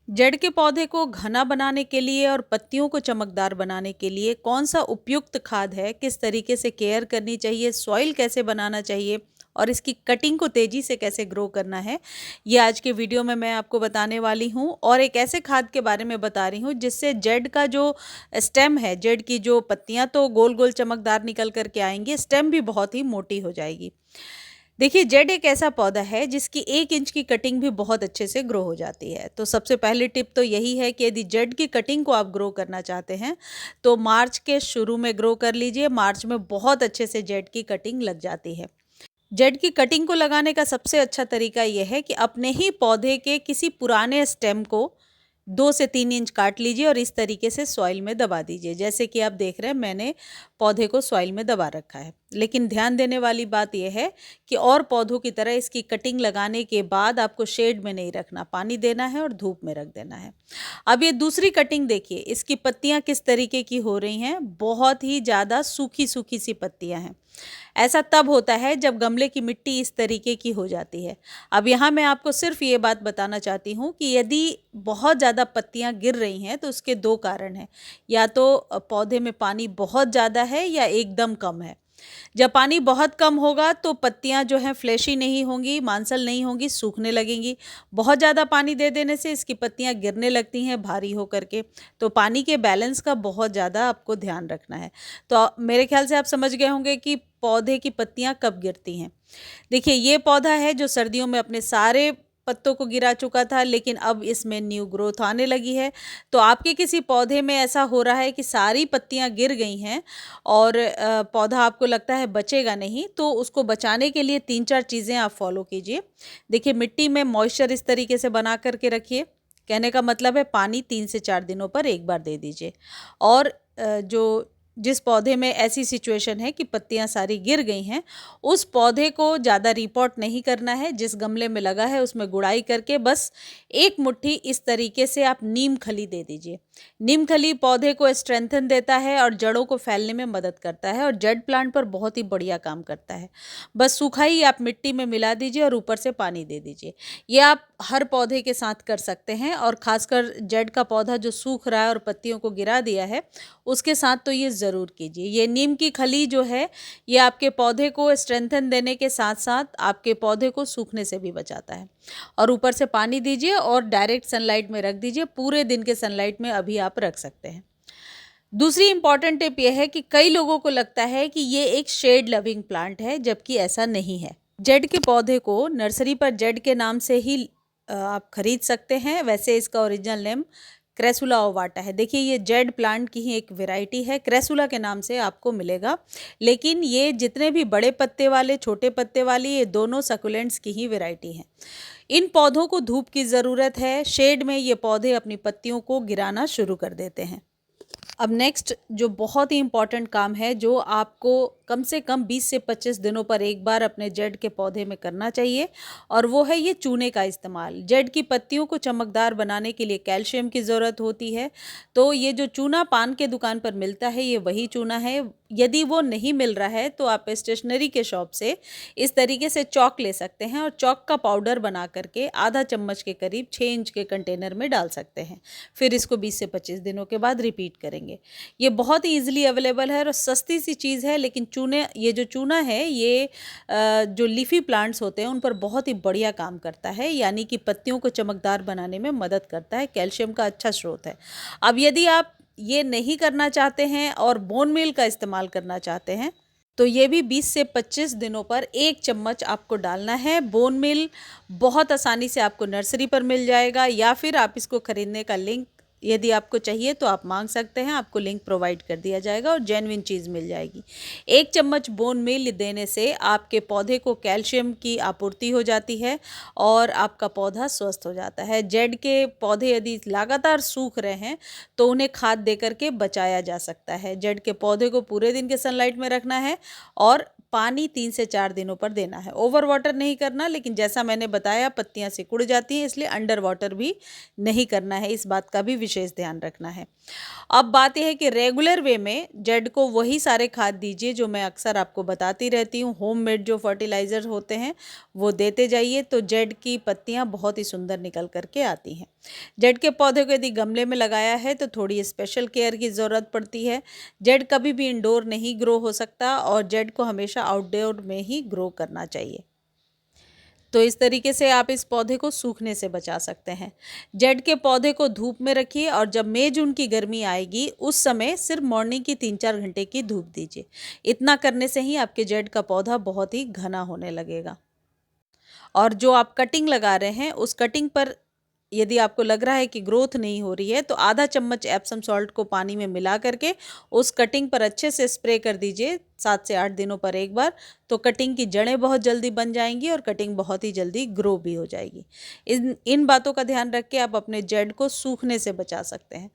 जड़ के पौधे को घना बनाने के लिए और पत्तियों को चमकदार बनाने के लिए कौन सा उपयुक्त खाद है, किस तरीके से केयर करनी चाहिए, सॉइल कैसे बनाना चाहिए और इसकी कटिंग को तेज़ी से कैसे ग्रो करना है, ये आज के वीडियो में मैं आपको बताने वाली हूँ। और एक ऐसे खाद के बारे में बता रही हूँ जिससे जड़ का जो स्टेम है, जड़ की जो पत्तियाँ तो गोल गोल चमकदार निकल करके आएंगी, स्टेम भी बहुत ही मोटी हो जाएगी। देखिए, जेड एक ऐसा पौधा है जिसकी 1 इंच की कटिंग भी बहुत अच्छे से ग्रो हो जाती है। तो सबसे पहली टिप तो यही है कि यदि जेड की कटिंग को आप ग्रो करना चाहते हैं तो मार्च के शुरू में ग्रो कर लीजिए। मार्च में बहुत अच्छे से जेड की कटिंग लग जाती है। जेड की कटिंग को लगाने का सबसे अच्छा तरीका यह है कि अपने ही पौधे के किसी पुराने स्टेम को 2 से 3 इंच काट लीजिए और इस तरीके से सॉइल में दबा दीजिए। जैसे कि आप देख रहे हैं, मैंने पौधे को सॉइल में दबा रखा है। लेकिन ध्यान देने वाली बात यह है कि और पौधों की तरह इसकी कटिंग लगाने के बाद आपको शेड में नहीं रखना, पानी देना है और धूप में रख देना है। अब ये दूसरी कटिंग देखिए, इसकी पत्तियां किस तरीके की हो रही हैं, बहुत ही ज़्यादा सूखी सूखी सी पत्तियां हैं। ऐसा तब होता है जब गमले की मिट्टी इस तरीके की हो जाती है। अब यहाँ मैं आपको सिर्फ ये बात बताना चाहती हूँ कि यदि बहुत ज़्यादा पत्तियाँ गिर रही हैं तो उसके 2 कारण हैं। या तो पौधे में पानी बहुत ज़्यादा है या एकदम कम है। जब पानी बहुत कम होगा तो पत्तियां जो हैं फ्लैशी नहीं होंगी, मांसल नहीं होंगी, सूखने लगेंगी। बहुत ज़्यादा पानी दे देने से इसकी पत्तियां गिरने लगती हैं भारी होकर के। तो पानी के बैलेंस का बहुत ज़्यादा आपको ध्यान रखना है। तो मेरे ख्याल से आप समझ गए होंगे कि पौधे की पत्तियां कब गिरती हैं। देखिए, ये पौधा है जो सर्दियों में अपने सारे पत्तों को गिरा चुका था, लेकिन अब इसमें न्यू ग्रोथ आने लगी है। तो आपके किसी पौधे में ऐसा हो रहा है कि सारी पत्तियां गिर गई हैं और पौधा आपको लगता है बचेगा नहीं, तो उसको बचाने के लिए 3-4 चीज़ें आप फॉलो कीजिए। देखिए, मिट्टी में मॉइस्चर इस तरीके से बना करके रखिए। कहने का मतलब है पानी 3 से 4 दिनों पर एक बार दे दीजिए। और जो जिस पौधे में ऐसी सिचुएशन है कि पत्तियां सारी गिर गई हैं, उस पौधे को ज़्यादा रिपोर्ट नहीं करना है। जिस गमले में लगा है उसमें गुड़ाई करके बस 1 मुट्ठी इस तरीके से आप नीम खली दे दीजिए। नीम खली पौधे को स्ट्रेंथन देता है और जड़ों को फैलने में मदद करता है और जेड प्लांट पर बहुत ही बढ़िया काम करता है। बस सूखा ही आप मिट्टी में मिला दीजिए और ऊपर से पानी दे दीजिए। ये आप हर पौधे के साथ कर सकते हैं और खासकर जेड का पौधा जो सूख रहा है और पत्तियों को गिरा दिया है, उसके साथ तो ये ज़रूर कीजिए। ये नीम की खली जो है, ये आपके पौधे को स्ट्रेंथन देने के साथ साथ आपके पौधे को सूखने से भी बचाता है। और ऊपर से पानी दीजिए और डायरेक्ट सनलाइट में रख दीजिए। पूरे दिन के सनलाइट में अभी आप रख सकते हैं। दूसरी इंपॉर्टेंट टिप यह है कि कई लोगों को लगता है कि ये एक शेड लविंग प्लांट है, जबकि ऐसा नहीं है। जेड के पौधे को नर्सरी पर जेड के नाम से ही आप खरीद सकते हैं। वैसे इसका ओरिजिनल नेम क्रेसुला ओवाटा है। देखिए, ये जेड प्लांट की ही एक वैरायटी है, क्रेसुला के नाम से आपको मिलेगा। लेकिन ये जितने भी बड़े पत्ते वाले, छोटे पत्ते वाली, ये दोनों सकुलेंट्स की ही वैरायटी हैं। इन पौधों को धूप की ज़रूरत है। शेड में ये पौधे अपनी पत्तियों को गिराना शुरू कर देते हैं। अब नेक्स्ट जो बहुत ही इम्पॉर्टेंट काम है, जो आपको कम से कम 20 से 25 दिनों पर एक बार अपने जेड के पौधे में करना चाहिए, और वो है ये चूने का इस्तेमाल। जेड की पत्तियों को चमकदार बनाने के लिए कैल्शियम की ज़रूरत होती है। तो ये जो चूना पान के दुकान पर मिलता है, ये वही चूना है। यदि वो नहीं मिल रहा है तो आप स्टेशनरी के शॉप से इस तरीके से चॉक ले सकते हैं और चॉक का पाउडर बना करके आधा चम्मच के करीब 6 इंच के कंटेनर में डाल सकते हैं। फिर इसको 20 से 25 दिनों के बाद रिपीट करेंगे। ये बहुत ही ईजिली अवेलेबल है और सस्ती सी चीज़ है। लेकिन ये जो चूना है, ये जो लीफी प्लांट्स होते हैं उन पर बहुत ही बढ़िया काम करता है, यानी कि पत्तियों को चमकदार बनाने में मदद करता है। कैल्शियम का अच्छा स्रोत है। अब यदि आप ये नहीं करना चाहते हैं और बोन मील का इस्तेमाल करना चाहते हैं, तो ये भी 20 से 25 दिनों पर 1 चम्मच आपको डालना है। बोन मील बहुत आसानी से आपको नर्सरी पर मिल जाएगा, या फिर आप इसको खरीदने का लिंक यदि आपको चाहिए तो आप मांग सकते हैं, आपको लिंक प्रोवाइड कर दिया जाएगा और जेन्युइन चीज़ मिल जाएगी। 1 चम्मच बोन मील देने से आपके पौधे को कैल्शियम की आपूर्ति हो जाती है और आपका पौधा स्वस्थ हो जाता है। जेड के पौधे यदि लगातार सूख रहे हैं तो उन्हें खाद दे करके बचाया जा सकता है। जेड के पौधे को पूरे दिन के सनलाइट में रखना है और पानी 3 से 4 दिनों पर देना है। ओवर वाटर नहीं करना, लेकिन जैसा मैंने बताया पत्तियां सिकुड़ जाती हैं, इसलिए अंडर वाटर भी नहीं करना है, इस बात का भी विशेष ध्यान रखना है। अब बात यह है कि रेगुलर वे में जेड को वही सारे खाद दीजिए जो मैं अक्सर आपको बताती रहती हूँ। होममेड जो फर्टिलाइजर होते हैं वो देते जाइए, तो जेड की पत्तियां बहुत ही सुंदर निकल करके आती हैं। जेड के पौधे को यदि गमले में लगाया है तो थोड़ी स्पेशल केयर की ज़रूरत पड़ती है। जेड कभी भी इंडोर नहीं ग्रो हो सकता और जेड को हमेशा आउटडोर में ही ग्रो करना चाहिए। तो इस तरीके से आप इस पौधे को सूखने से बचा सकते हैं। जेड के पौधे को धूप में रखिए और जब मई जून की गर्मी आएगी उस समय सिर्फ मॉर्निंग की 3-4 घंटे की धूप दीजिए। इतना करने से ही आपके जेड का पौधा बहुत ही घना होने लगेगा। और जो आप कटिंग लगा रहे हैं उस कटिंग पर यदि आपको लग रहा है कि ग्रोथ नहीं हो रही है तो आधा चम्मच एप्सम सॉल्ट को पानी में मिला करके उस कटिंग पर अच्छे से स्प्रे कर दीजिए 7 से 8 दिनों पर एक बार। तो कटिंग की जड़ें बहुत जल्दी बन जाएंगी और कटिंग बहुत ही जल्दी ग्रो भी हो जाएगी। इन बातों का ध्यान रख के आप अपने जेड को सूखने से बचा सकते हैं।